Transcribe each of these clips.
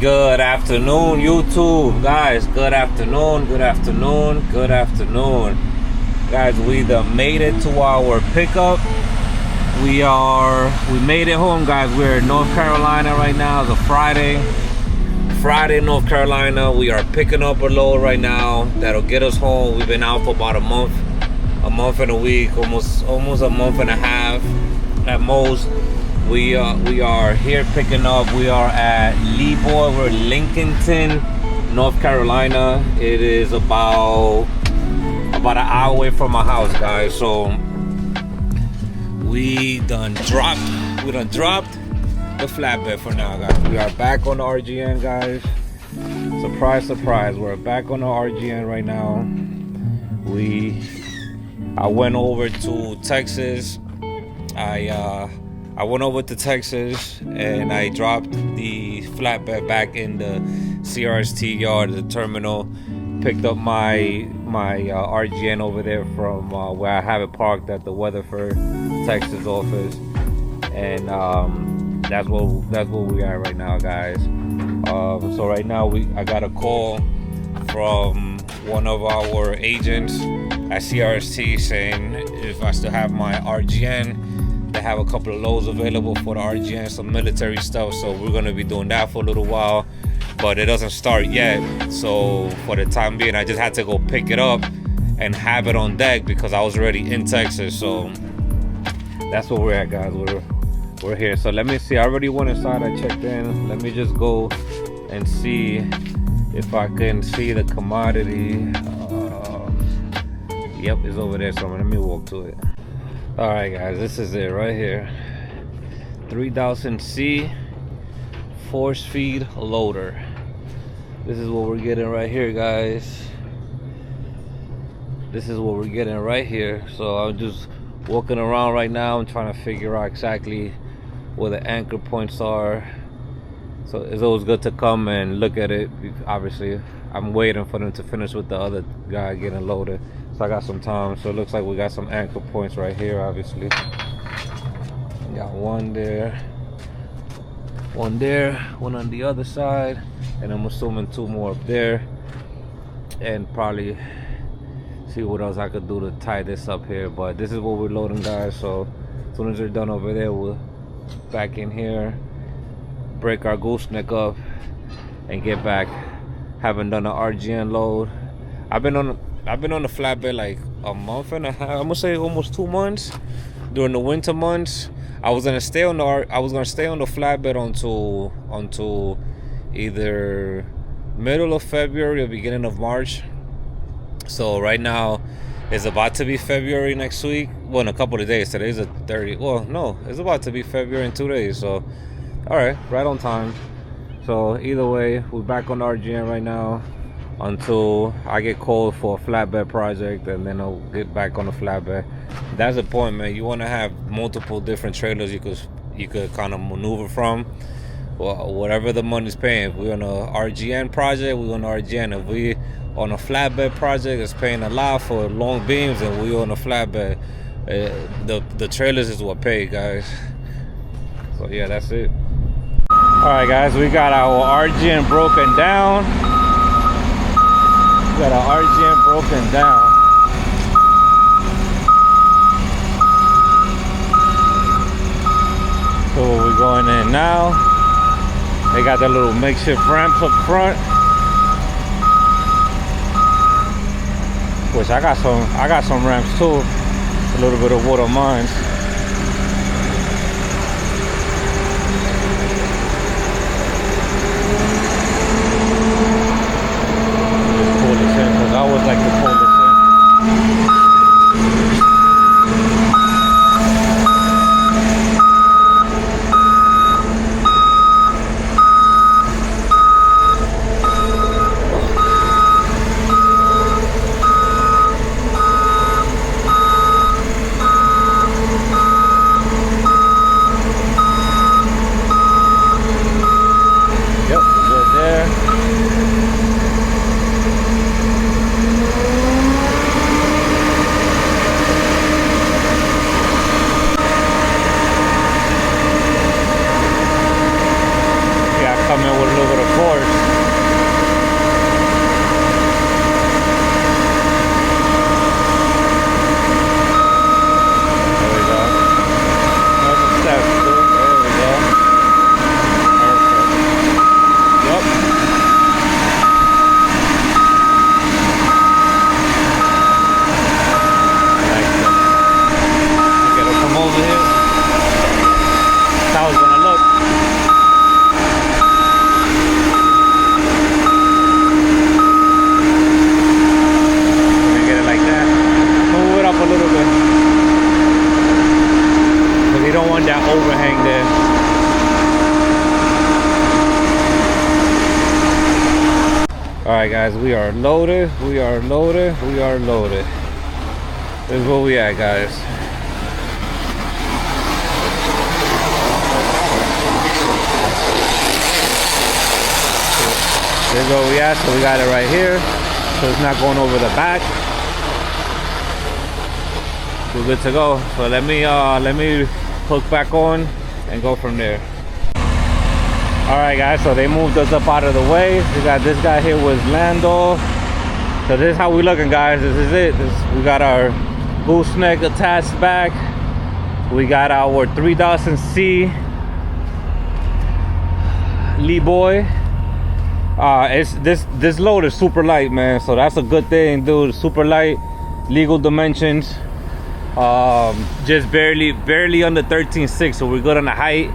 Good afternoon, YouTube. Guys, good afternoon, good afternoon, good afternoon. Guys, we done made it to our pickup. We made it home, guys. We're in North Carolina right now. It's a Friday, North Carolina. We are picking up a load right now that'll get us home. We've been out for about a month and a week, almost a month and a half at most. We are here picking up. We are at Leeboy. We're in Lincolnton, North Carolina. It is about an hour away from my house, guys. So we done dropped the flatbed for now, guys. We are back on the RGN, guys. Surprise, surprise. We're back on the RGN right now. I went over to Texas. I went over to Texas and I dropped the flatbed back in the CRST yard, the terminal. Picked up my RGN over there from where I have it parked at the Weatherford, Texas office, and that's where we are right now, guys. So right now I got a call from one of our agents at CRST saying if I still have my RGN. They have a couple of loads available for the RGN, some military stuff, so we're gonna be doing that for a little while, but it doesn't start yet. So for the time being, I just had to go pick it up and have it on deck because I was already in Texas. So that's where we're at, guys. We're here. So let me see. I already went inside. I checked in. Let me just go and see if I can see the commodity. Yep, it's over there. So let me walk to it. All right, guys, this is it right here. 3000C force feed loader. This is what we're getting right here, guys. This is what we're getting right here. So I'm just walking around right now. I'm trying to figure out exactly where the anchor points are. So it's always good to come and look at it. Obviously, I'm waiting for them to finish with the other guy getting loaded. So I got some time. So it looks like we got some anchor points right here, obviously. Got one there, one on the other side, and I'm assuming two more up there. And probably see what else I could do to tie this up here. But this is what we're loading, guys. So as soon as they're done over there, we'll back in here, break our gooseneck up, and get back. Haven't done an RGN load. I've been on the flatbed like a month and a half. I'm gonna say almost 2 months. During the winter months, I was gonna stay on the flatbed until either middle of February or beginning of March. So right now, it's about to be February next week. Well, in a couple of days. Today's the 30th. Well, no, it's about to be February in 2 days. So, all right, right on time. So either way, we're back on the RGN right now until I get called for a flatbed project, and then I'll get back on the flatbed. That's the point, man. You want to have multiple different trailers you could kind of maneuver from. Well, whatever the money's paying. If we're on a RGN project, we're on RGN. If we on a flatbed project, it's paying a lot for long beams, and we on a flatbed. The trailers is what pay, guys. So yeah, that's it. All right, guys, we got our RGN broken down. We got our RGN broken down. So we're going in now. They got the little makeshift ramps up front. Which I got some ramps too. A little bit of water mines. I always like to pull this in. it with a little bit of force. There we go. Another step, too. There we go. Perfect. Yep. Over here. That's how it's gonna look. Let me get it like that. Move it up a little bit. Because you don't want that overhang there. Alright guys, we are loaded. We are loaded. We are loaded. This is where we at, guys. This is where we at, so we got it right here, so it's not going over the back. We're good to go. So let me hook back on and go from there. All right, guys. So they moved us up out of the way. We got this guy here with Lando. So this is how we looking, guys. This is it. We got our gooseneck attached back. We got our 3000C Leeboy. This load is super light, man, so that's a good thing, dude. Super light, legal dimensions, just barely under 13.6, so we're good on the height,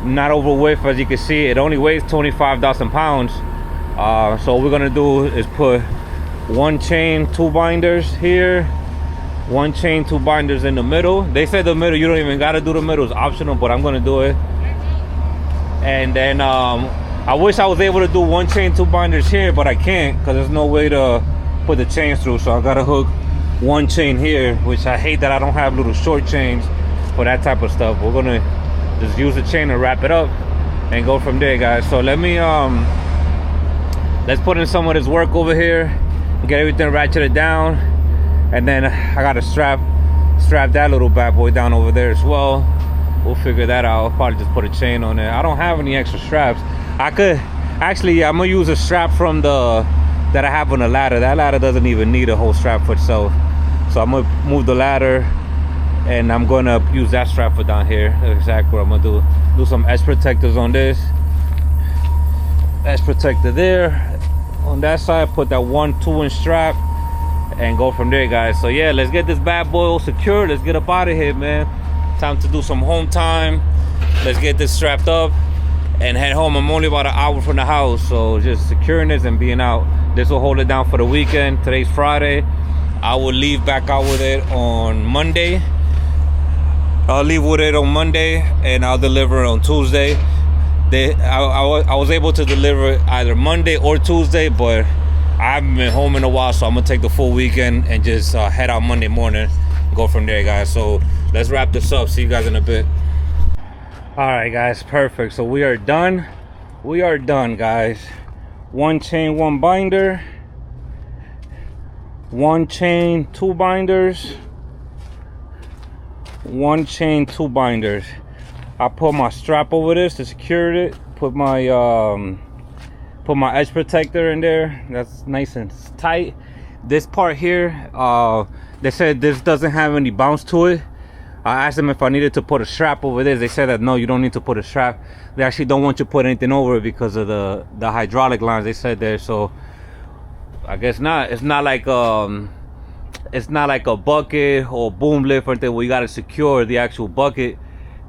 not over width. As you can see, it only weighs 25,000 pounds. So what we're gonna do is put one chain, two binders here, one chain, two binders in the middle. They said the middle, you don't even gotta do the middle, it's optional, but I'm gonna do it. And then I wish I was able to do one chain, two binders here, but I can't because there's no way to put the chains through. So I gotta hook one chain here, which I hate that I don't have little short chains for that type of stuff. We're gonna just use the chain and wrap it up and go from there, guys. So let me let's put in some of this work over here, get everything ratcheted down, and then I gotta strap that little bad boy down over there as well. We'll figure that out. I'll probably just put a chain on there. I don't have any extra straps. I could actually, I'm gonna use a strap from that I have on the ladder. That ladder doesn't even need a whole strap for itself. So I'm gonna move the ladder and I'm gonna use that strap for down here. That's exactly what I'm gonna do some edge protectors on this. Edge protector there. On that side, put that 1-2 inch strap and go from there, guys. So yeah, let's get this bad boy all secured. Let's get up out of here, man. Time to do some home time. Let's get this strapped up and head home. I'm only about an hour from the house, so just securing this and being out. This will hold it down for the weekend. Today's Friday. I will leave back out with it on Monday. I'll leave with it on Monday and I'll deliver it on Tuesday. I was able to deliver it either Monday or Tuesday, but I haven't been home in a while, so I'm gonna take the full weekend and just head out Monday morning, go from there, guys. So let's wrap this up. See you guys in a bit. All right, guys, perfect. So we are done. We are done, guys. One chain, one binder. One chain, two binders. One chain, two binders. I put my strap over this to secure it. Put my edge protector in there. That's nice and tight. This part here, they said this doesn't have any bounce to it. I asked them if I needed to put a strap over this. They said that no, you don't need to put a strap. They actually don't want you to put anything over it because of the hydraulic lines, they said there. So I guess not. It's not like a bucket or boom lift or anything where you got to secure the actual bucket.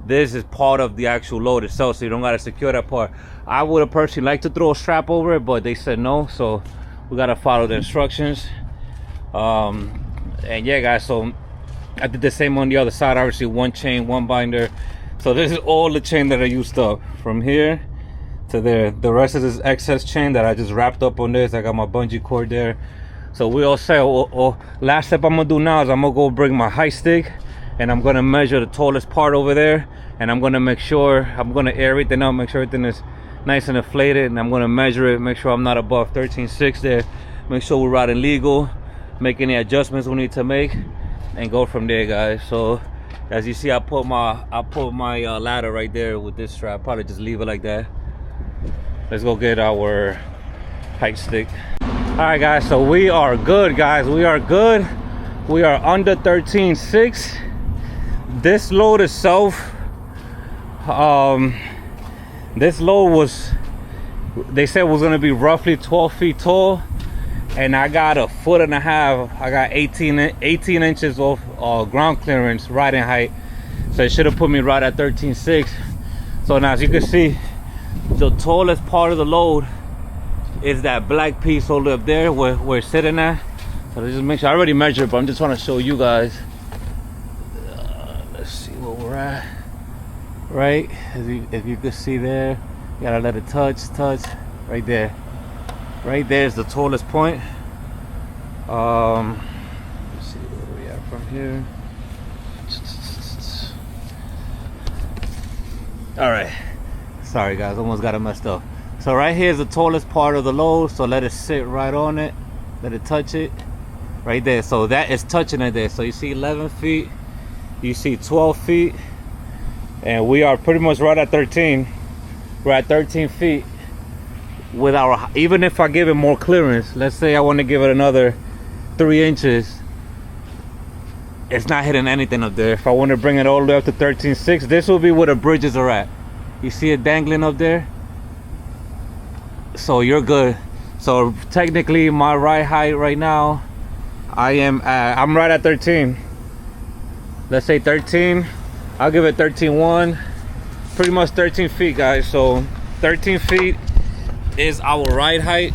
This is part of the actual load itself, so you don't got to secure that part. I would have personally liked to throw a strap over it, but they said no, so we got to follow the instructions. And yeah, guys, so I did the same on the other side. Obviously, one chain, one binder. So this is all the chain that I used up from here to there. The rest of this excess chain that I just wrapped up on this. I got my bungee cord there. So we all say, last step I'm gonna do now is I'm gonna go bring my height stick and I'm gonna measure the tallest part over there, and I'm gonna make sure, I'm gonna air everything out, make sure everything is nice and inflated, and I'm gonna measure it, make sure I'm not above 13.6 there, make sure we're riding legal, make any adjustments we need to make, and go from there, guys. So as you see, I put my ladder right there with this strap. Probably just leave it like that. let's go get our height stick. All right, guys, so we are good, guys. We are good. We are under 13.6. This load itself, this load was, they said was gonna be roughly 12 feet tall, and I got 1.5 foot. I got 18 inches of ground clearance riding height, so it should have put me right at 13.6. So now, as you can see, the tallest part of the load is that black piece over up there where it's sitting at. So let's just make sure. I already measured, but I'm just trying to show you guys. Let's see where we're at. Right, if you could see there, you gotta let it touch right there. Right there is the tallest point. Let's see where we are from here. All right, sorry guys, almost got it messed up. So right here is the tallest part of the load, so let it sit right on it, let it touch it right there. So that is touching it there. So you see 11 feet, you see 12 feet, and we are pretty much right at 13. We're at 13 feet with our, even if I give it more clearance, let's say I want to give it another 3 inches, it's not hitting anything up there. If I want to bring it all the way up to 13.6, this will be where the bridges are at. You see it dangling up there? So you're good. So technically my ride height right now, I'm right at 13. Let's say 13. I'll give it 13.1. Pretty much 13 feet, guys. So 13 feet is our ride height.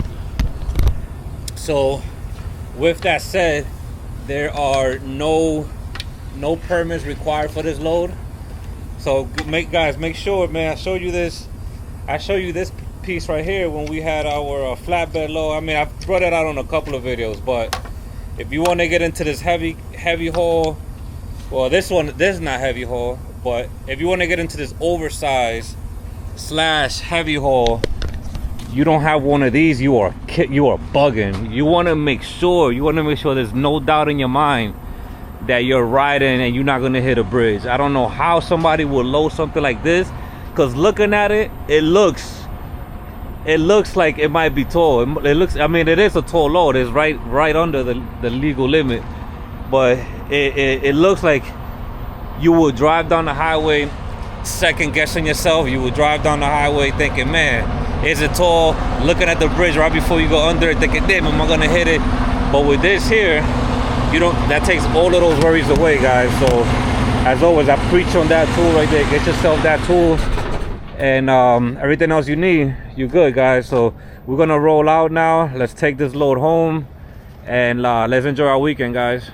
So with that said, there are no permits required for this load. So guys, make sure, man, I show you this piece right here when we had our flatbed load. I mean, I've brought it out on a couple of videos, but if you want to get into this heavy haul, well, this is not heavy haul, but if you want to get into this oversized / heavy haul, you don't have one of these, you are bugging. You want to make sure there's no doubt in your mind that you're riding and you're not going to hit a bridge. I don't know how somebody would load something like this, because looking at it, it looks like it might be tall. It looks, I mean, it is a tall load. It's right under the legal limit, but it looks like you would drive down the highway second guessing yourself. You would drive down the highway thinking, man, is it tall? Looking at the bridge right before you go under it, thinking, damn, am I gonna hit it? But with this here, that takes all of those worries away, guys. So as always, I preach on that tool right there. Get yourself that tool, and everything else you need, you're good, guys. So we're gonna roll out now. Let's take this load home, and let's enjoy our weekend, guys.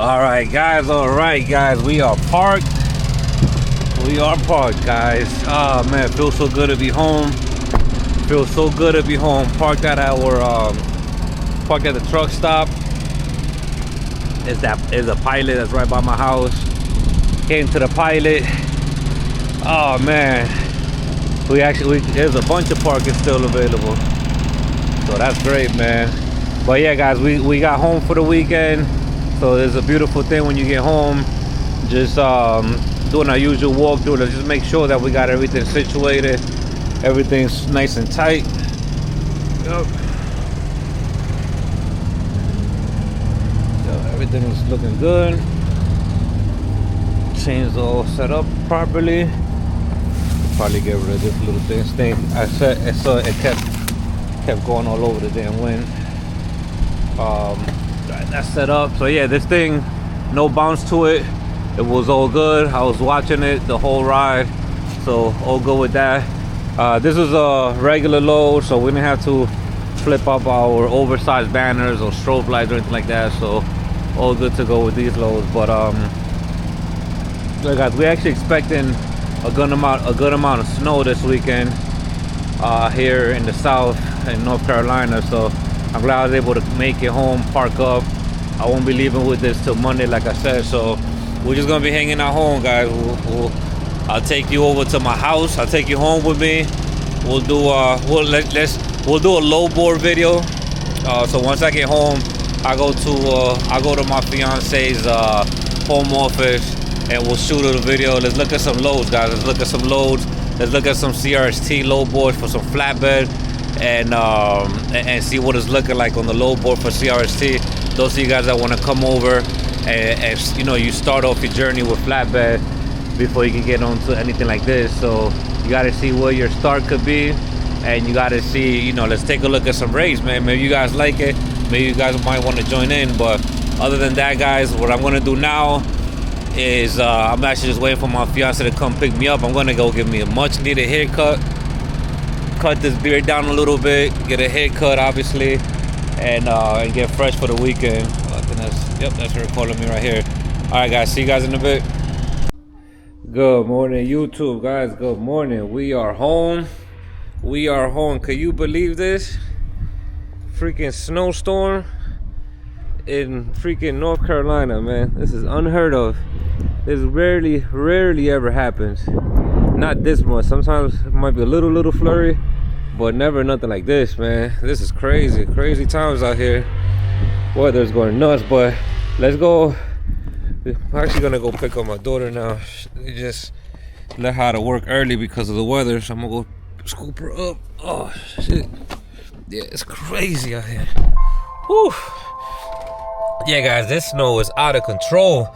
All right guys, we are parked, guys. Oh man, it feels so good to be home. Parked at the truck stop. Is a Pilot that's right by my house. Came to the Pilot. Oh man, there's a bunch of parking still available, so that's great, man. But yeah, guys, we got home for the weekend. So it's a beautiful thing when you get home. Just doing our usual walkthrough to just make sure that we got everything situated. Everything's nice and tight. Yep. So everything is looking good. Chains all set up properly. Probably get rid of this little thing. I saw it kept going all over the damn wind. That's set up. So yeah, this thing, no bounce to it. It was all good. I was watching it the whole ride, so all good with that. This is a regular load, so we didn't have to flip up our oversized banners or strobe lights or anything like that. So all good to go with these loads. But look guys, we're actually expecting a good amount of snow this weekend here in the south in North Carolina. So I'm glad I was able to make it home, park up. I won't be leaving with this till Monday, like I said. So we're just gonna be hanging out home, guys. I'll take you over to my house. I'll take you home with me. We'll do we'll do a low board video. So once I get home, I go to my fiance's home office and we'll shoot a video. Let's look at some loads, guys. Let's look at some loads. Let's look at some CRST low boards for some flatbed and see what it's looking like on the low board for CRST. Those of you guys that want to come over and you know, you start off your journey with flatbed before you can get onto anything like this. So you got to see where your start could be, and you got to see, you know, let's take a look at some rates, man. Maybe you guys like it, maybe you guys might want to join in. But other than that, guys, what I'm gonna do now is I'm actually just waiting for my fiance to come pick me up. I'm gonna go give me a much needed haircut, cut this beard down a little bit, get a haircut obviously, and get fresh for the weekend. I think that's her calling me right here. All right, guys, see you guys in a bit. Good morning, YouTube, guys. Good morning. We are home. We are home. Can you believe this? Freaking snowstorm in freaking North Carolina, man. This is unheard of. This rarely ever happens. Not this much. Sometimes it might be a little flurry, but never nothing like this, man. This is crazy times out here. Weather's going nuts. But let's go. I'm actually gonna go pick up my daughter now. They just let her out of work early because of the weather, so I'm gonna go scoop her up. Oh shit, yeah, it's crazy out here. Whew. Yeah, guys, this snow is out of control.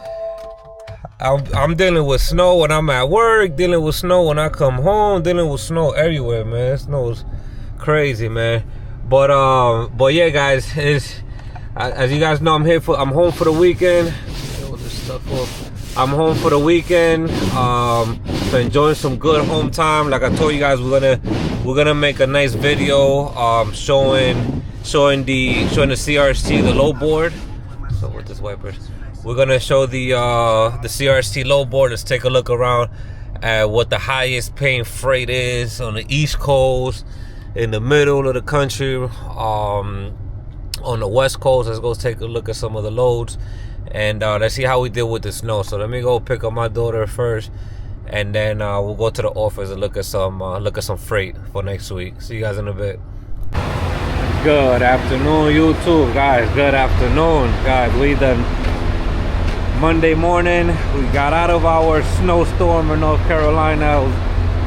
I'm dealing with snow when I'm at work, dealing with snow when I come home, dealing with snow everywhere, man. Snow is crazy, man. But yeah, guys, as you guys know, I'm home for the weekend. I'm home for the weekend, so enjoying some good home time. Like I told you guys, we're gonna make a nice video showing the CRST, the low board. So with this wipers, we're gonna show the CRST low board. Let's take a look around at what the highest paying freight is on the East Coast, in the middle of the country, on the West Coast. Let's go take a look at some of the loads. And let's see how we deal with the snow. So let me go pick up my daughter first, and then we'll go to the office and look at some freight for next week. See you guys in a bit. Good afternoon, YouTube, guys. Good afternoon, guys. We done Monday morning. We got out of our snowstorm in North Carolina. I was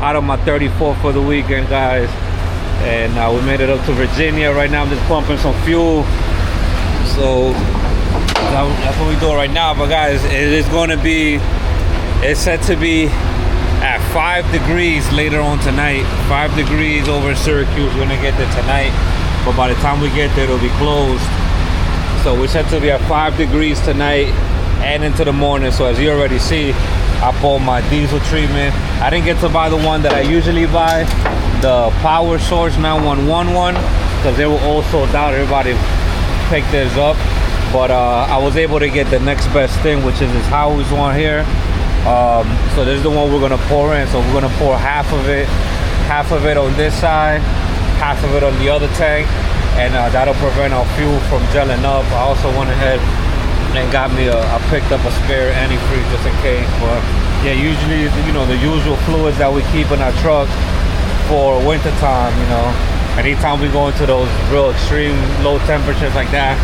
out of my 34 for the weekend, guys, and we made it up to Virginia. Right now I'm just pumping some fuel. So that's what we're doing right now. But guys, it's set to be at 5 degrees later on tonight. 5 degrees over in Syracuse. We're gonna get there tonight, but by the time we get there, it'll be closed. So we're set to be at 5 degrees tonight and into the morning. So as you already see, I bought my diesel treatment. I didn't get to buy the one that I usually buy, the Power Source 9111, because they were all sold out. Everybody picked theirs up. But I was able to get the next best thing, which is this Howie's one here. So this is the one we're gonna pour in. So we're gonna pour half of it on this side, half of it on the other tank, and that'll prevent our fuel from gelling up. I also went ahead and got me I picked up a spare antifreeze just in case. But yeah, usually, you know, the usual fluids that we keep in our truck for winter time. You know, anytime we go into those real extreme low temperatures like that,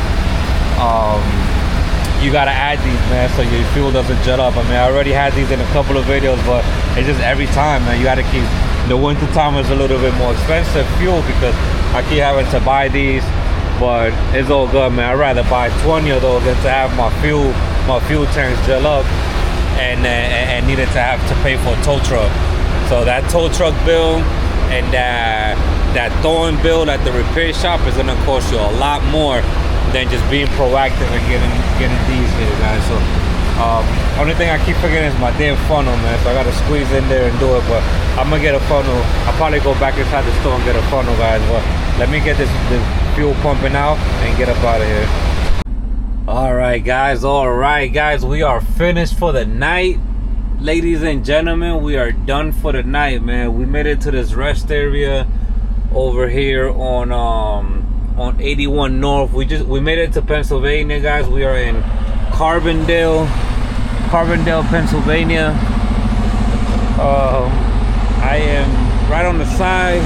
you gotta add these, man, so your fuel doesn't jet up. I mean, I already had these in a couple of videos, but it's just every time, man, you gotta keep. The winter time is a little bit more expensive fuel because I keep having to buy these, but it's all good, man. I'd rather buy 20 of those than to have my fuel tanks gel up and needed to have to pay for a tow truck. So that tow truck bill and that towing bill at the repair shop is gonna cost you a lot more than just being proactive and getting these here, guys. So only thing I keep forgetting is my damn funnel, man. So I gotta squeeze in there and do it. But I'm gonna get a funnel. I'll probably go back inside the store and get a funnel, guys. But let me get this fuel pumping out and get up out of here. All right guys, we are finished for the night. Ladies and gentlemen, we are done for the night, man. We made it to this rest area over here on 81 North. We made it to Pennsylvania, guys. We are in Carbondale, Pennsylvania. I am right on the side.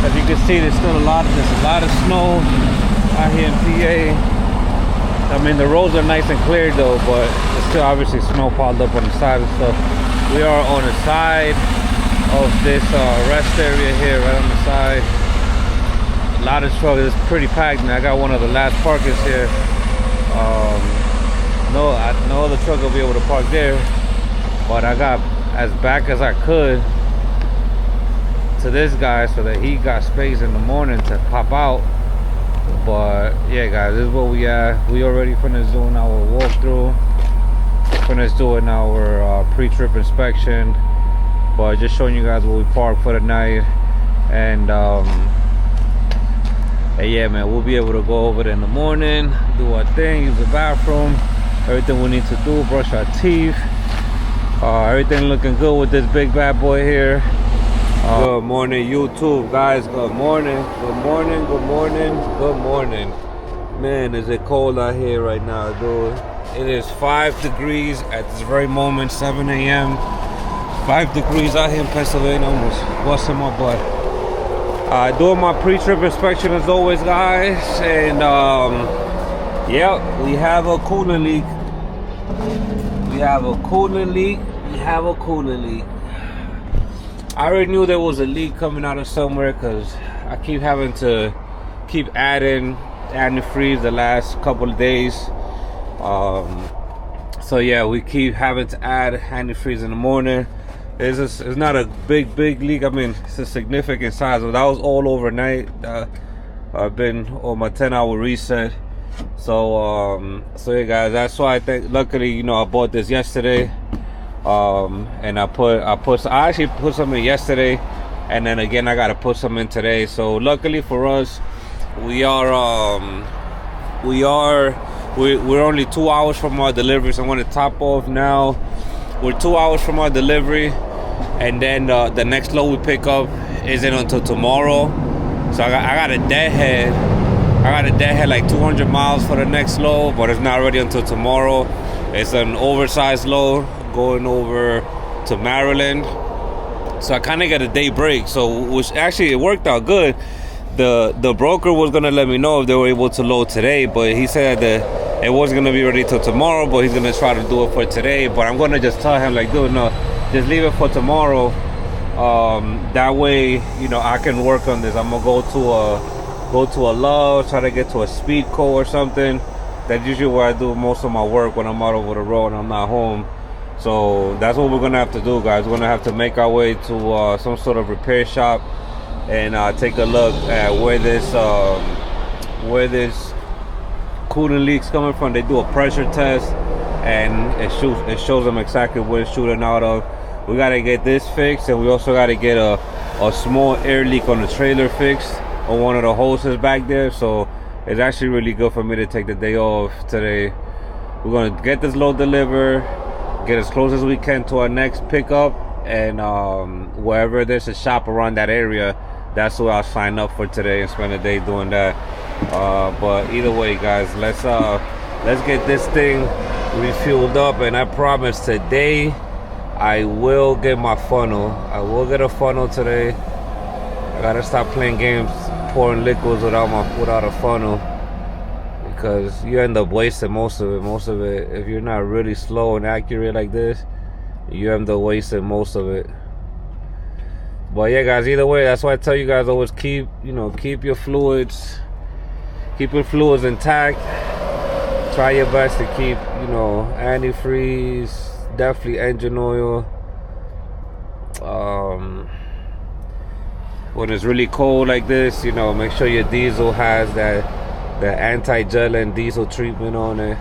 As you can see, there's a lot of snow out here in PA. I mean, the roads are nice and clear though, but there's still obviously snow piled up on the side and stuff. We are on the side of this rest area here, right on the side. A lot of trucks. It's pretty packed, man. I got one of the last parkers here. No other truck will be able to park there, but I got as back as I could to this guy so that he got space in the morning to pop out. But yeah, guys, this is what we at. We already finished doing our walkthrough, finished doing our pre-trip inspection, but just showing you guys where we parked for the night. And yeah, man, we'll be able to go over there in the morning, do our thing, use the bathroom, everything we need to do, brush our teeth. Everything looking good with this big bad boy here. Good morning, YouTube, guys. Good morning. Man, is it cold out here right now, dude. It is 5 degrees at this very moment, 7 a.m. 5 degrees out here in Pennsylvania, almost busting my butt. Doing my pre-trip inspection as always, guys. And yeah, we have a coolant leak. I already knew there was a leak coming out of somewhere because I keep having to adding antifreeze the last couple of days. So yeah, we keep having to add antifreeze in the morning. It's not a big leak. I mean, it's a significant size, but that was all overnight. I've been on my 10-hour reset. So yeah, guys, that's why I think luckily, you know, I bought this yesterday. And I actually put some in yesterday, and then again I gotta put some in today. So luckily for us, we're only 2 hours from our delivery. So I'm gonna top off now. We're 2 hours from our delivery, and then the next load we pick up isn't until tomorrow. So I got a deadhead. Like 200 miles for the next load, but it's not ready until tomorrow. It's an oversized load going over to Maryland, so I kind of get a day break. So which actually it worked out good. The broker was gonna let me know if they were able to load today, but he said that it wasn't gonna be ready till tomorrow, but he's gonna try to do it for today. But I'm gonna just tell him, like, dude, no, just leave it for tomorrow. That way, you know, I can work on this. I'm gonna go to a Lowe's, try to get to a Speedco or something. That's usually where I do most of my work when I'm out over the road and I'm not home. So that's what we're gonna have to do, guys. We're gonna have to make our way to some sort of repair shop and take a look at where this coolant leak's coming from. They do a pressure test, and it shows them exactly where it's shooting out of. We gotta get this fixed, and we also gotta get a small air leak on the trailer fixed on one of the hoses back there. So it's actually really good for me to take the day off today. We're gonna get this load delivered, get as close as we can to our next pickup, and wherever there's a shop around that area, that's where I'll sign up for today and spend a day doing that. But either way, guys, let's get this thing refueled up, and I promise today I will get my funnel. I will get a funnel today. I gotta stop playing games pouring liquids without a funnel, because you end up wasting most of it. If you're not really slow and accurate like this, you end up wasting most of it. But yeah, guys, either way, that's why I tell you guys always keep your fluids intact. Try your best to keep, antifreeze, definitely engine oil. When it's really cold like this, make sure your diesel has the anti-gel and diesel treatment on it,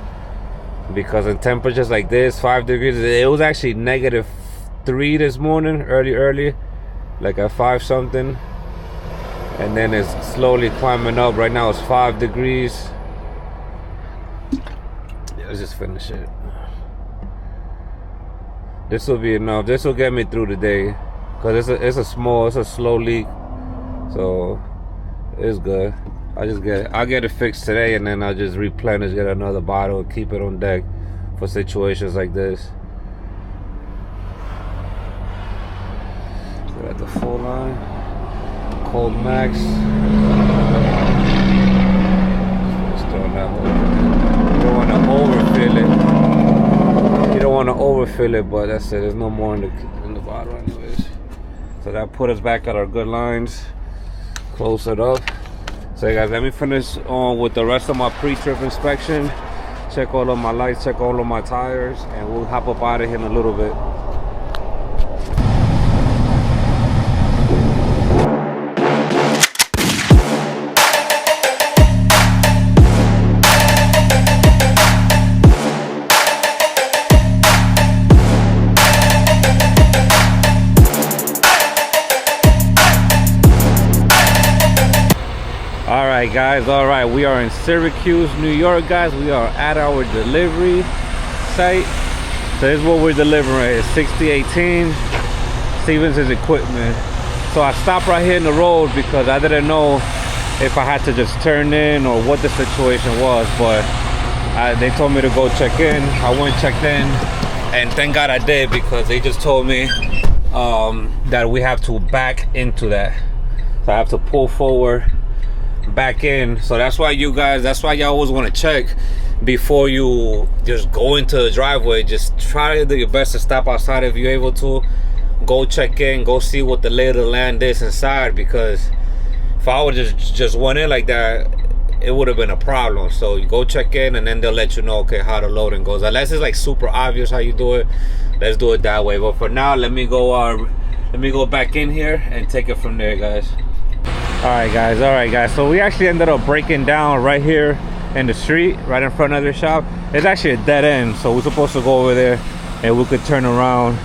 because in temperatures like this, 5 degrees, it was actually -3 this morning, early, like at 5 something. and then it's slowly climbing up. Right now it's 5 degrees. Yeah, let's just finish it. This will be enough. This will get me through the day, cause it's a slow leak, so it's good. I'll get it fixed today, and then I'll just replenish, get another bottle, and keep it on deck for situations like this. We're at the full line, cold max. Just throwing that whole. You don't want to overfill it. You don't want to overfill it, but that's it. There's no more in the bottle, anyways. So that put us back at our good lines. Close it up. So guys, let me finish on with the rest of my pre-trip inspection. Check all of my lights, check all of my tires, and we'll hop up out of here in a little bit. Alright guys, alright, we are in Syracuse, New York, guys. We are at our delivery site. So this is what we're delivering. It's 6018 Stevens' equipment. So I stopped right here in the road because I didn't know if I had to just turn in or what the situation was, but they told me to go check in. I went, checked in, and thank God I did, because they just told me that we have to back into that. So I have to pull forward, back in. So that's why y'all always want to check before you just go into the driveway. Just try to do your best to stop outside if you're able to. Go check in, go see what the lay of the land is inside, because if I would just went in like that, it would have been a problem. So you go check in, and then they'll let you know, okay, how the loading goes. Unless it's like super obvious how you do it, let's do it that way. But for now, let me go back in here and take it from there, guys. All right guys, so we actually ended up breaking down right here in the street, right in front of their shop. It's actually a dead end, so we're supposed to go over there and we could turn around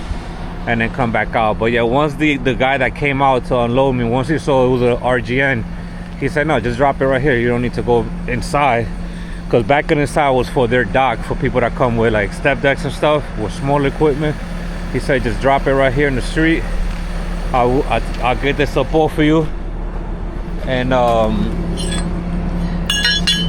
and then come back out. But yeah, once the guy that came out to unload me, once he saw it was a RGN, he said, no, just drop it right here, you don't need to go inside, because back inside was for their dock, for people that come with like step decks and stuff with small equipment. He said, just drop it right here in the street. I'll get this up off for you, and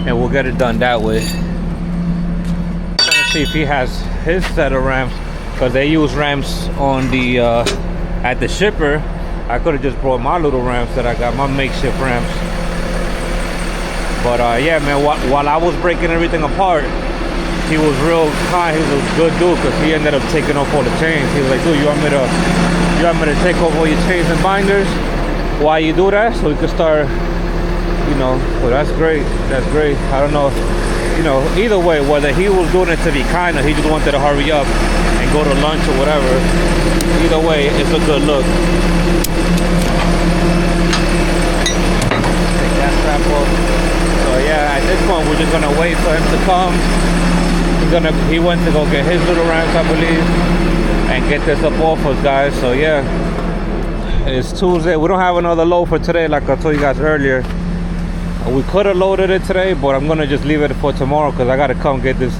we'll get it done that way. I'm trying to see if he has his set of ramps, because they use ramps on the at the shipper. I could have just brought my little ramps that I got, my makeshift ramps. But yeah, man, while I was breaking everything apart, he was real kind. He was a good dude, because he ended up taking off all the chains. He was like, dude, you want me to take off all your chains and binders? Why you do that? So we could start, you know. Well, that's great. That's great. I don't know, you know, either way, whether he was doing it to be kind or he just wanted to hurry up and go to lunch or whatever, either way, it's a good look. Take that strap off. So yeah, at this point, we're just gonna wait for him to come. He went to go get his little ramps, I believe, and get this up off us, guys. So yeah. It's Tuesday. We don't have another load for today, like I told you guys earlier. We could have loaded it today, but I'm gonna just leave it for tomorrow, because I gotta come get this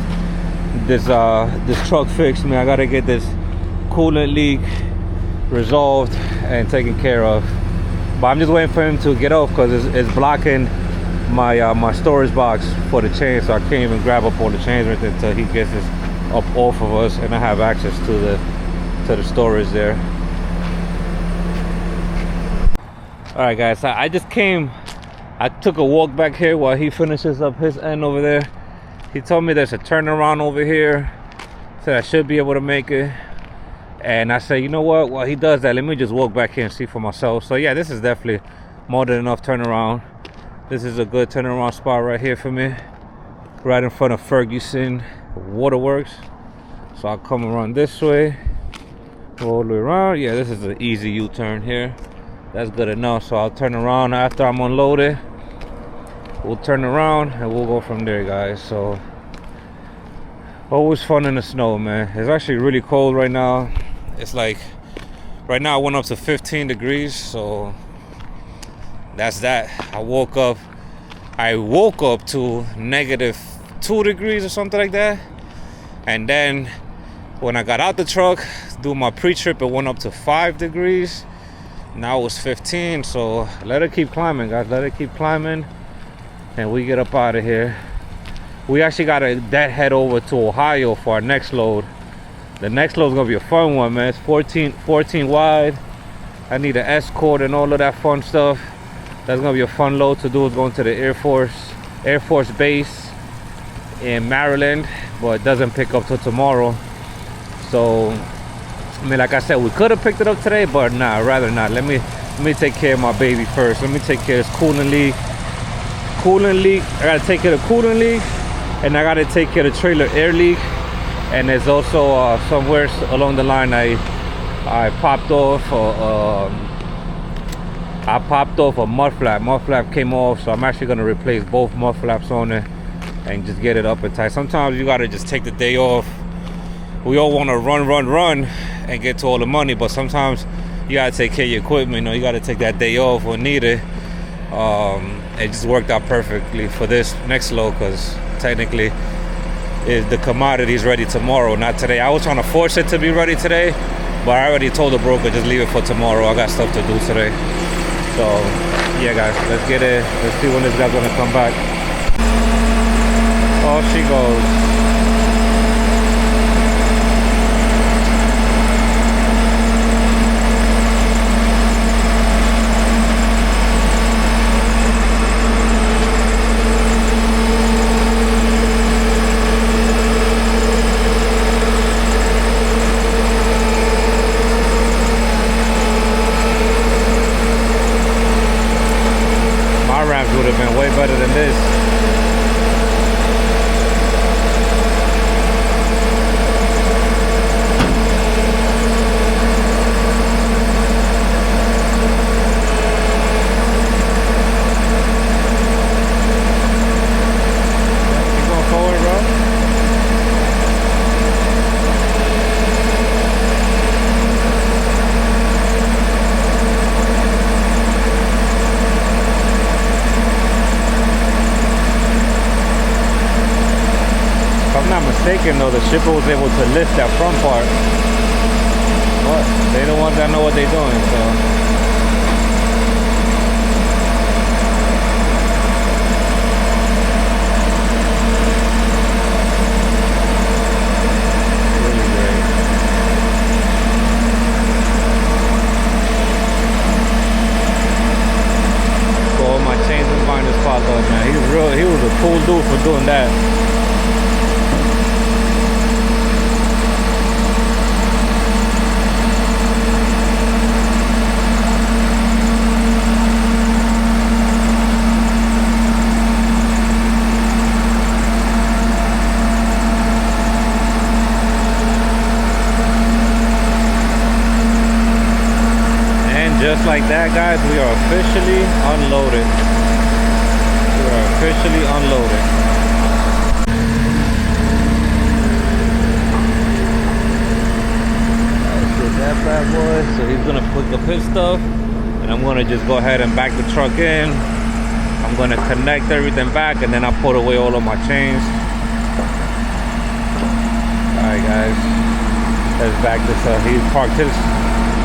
truck fixed. I gotta get this coolant leak resolved and taken care of. But I'm just waiting for him to get off, because it's blocking my storage box for the chains, so I can't even grab up all the chains right there until he gets this up off of us, and I have access to the storage there. All right guys, so I took a walk back here while he finishes up his end over there. He told me there's a turnaround over here, said I should be able to make it. And I said, you know what, while he does that, let me just walk back here and see for myself. So yeah, this is definitely more than enough turnaround. This is a good turnaround spot right here for me, right in front of Ferguson Waterworks. So I'll come around this way, go all the way around. Yeah, this is an easy U-turn here. That's good enough. So I'll turn around after I'm unloaded. We'll turn around and we'll go from there, guys. So always fun in the snow, man. It's actually really cold right now. It's like right now I went up to 15 degrees, so that's that. I woke up to -2 degrees or something like that. And then when I got out the truck, doing my pre-trip, it went up to 5 degrees. Now it's 15, so let it keep climbing, guys. Let it keep climbing, and we get up out of here. We actually got to head over to Ohio for our next load. The next load is gonna be a fun one, man. It's 14 wide. I need an escort and all of that fun stuff. That's gonna be a fun load to do. It's going to the Air Force Base in Maryland, but it doesn't pick up till tomorrow. So, I mean, like I said, we could have picked it up today, but nah, I'd rather not. Let me take care of my baby first. Let me take care of this coolant leak. I gotta take care of the coolant leak, and I gotta take care of the trailer air leak. And there's also somewhere along the line I popped off a mud flap. Mud flap came off, so I'm actually gonna replace both mud flaps on it and just get it up and tight. Sometimes you gotta just take the day off. We all want to run and get to all the money, but sometimes you gotta take care of your equipment. You know, you gotta take that day off when needed. It just worked out perfectly for this next load, because technically the commodity is ready tomorrow, not today. I was trying to force it to be ready today, but I already told the broker just leave it for tomorrow. I got stuff to do today. So yeah, guys, let's get it. Let's see when this guy's gonna come back. Off she goes. Would have been way better than this. Keep going forward, bro. If I'm not mistaken though, the shipper was able to lift that front part. But they're the ones that know what they're doing, so. Really great. So all my chains and binders popped up, man. He was a cool dude for doing that. Just like that, guys, we are officially unloaded. We are officially unloaded. Let's get that bad boy. So he's gonna pick up his stuff, and I'm gonna just go ahead and back the truck in. I'm gonna connect everything back, and then I'll put away all of my chains. All right, guys, let's back this up. He parked his.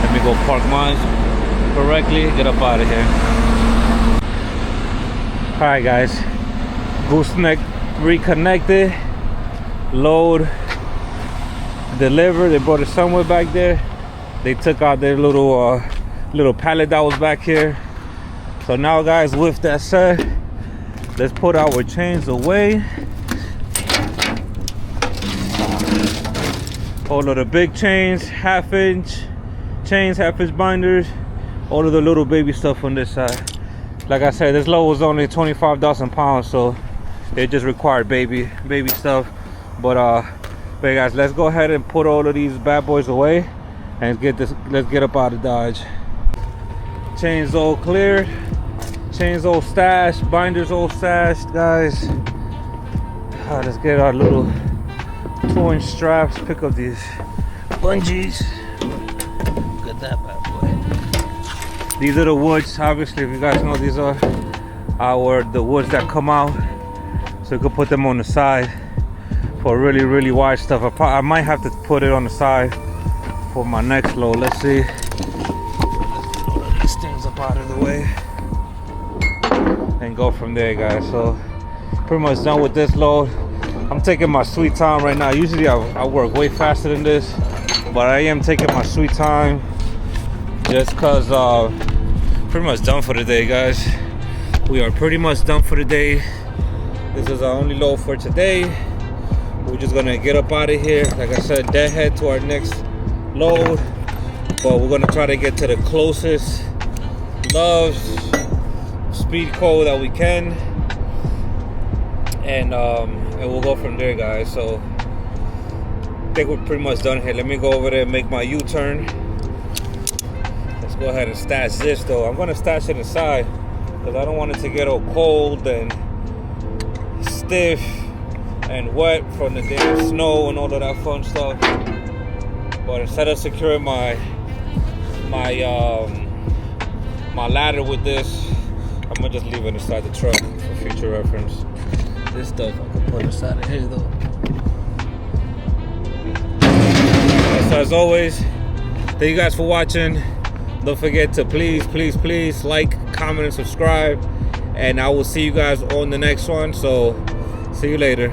Let me go park mine correctly, get up out of here. All right, guys, gooseneck reconnected, load delivered. They brought it somewhere back there. They took out their little pallet that was back here. So now, guys, with that said, let's put our chains away. All of the big chains, 1/2-inch chains, 1/2-inch binders, all of the little baby stuff on this side. Like I said, this load was only 25,000 pounds, so it just required baby stuff. But guys, let's go ahead and put all of these bad boys away and let's get up out of Dodge. Chains all cleared, chains all stashed, binders all stashed, guys. Let's get our little 2-inch straps, pick up these bungees. Look at that bad boy. These are the woods. Obviously, if you guys know, these are the woods that come out, so you can put them on the side for really wide stuff. I might have to put it on the side for my next load. Let's see. These things up out of the way and go from there, guys. So pretty much done with this load. I'm taking my sweet time right now. Usually I work way faster than this, but I am taking my sweet time just because pretty much done for the day, guys. We are pretty much done for the day. This is our only load for today. We're just gonna get up out of here. Like I said, deadhead to our next load, but we're gonna try to get to the closest Love's speed code that we can, and we'll go from there, guys. So I think we're pretty much done here. Let me go over there and make my U-turn. Let's go ahead and stash this, though. I'm gonna stash it inside because I don't want it to get all cold and stiff and wet from the damn snow and all of that fun stuff. But instead of securing my ladder with this, I'm gonna just leave it inside the truck for future reference. This stuff I can put inside of here, though. So as always, thank you guys for watching. Don't forget to please like, comment, and subscribe, and I will see you guys on the next one. So see you later.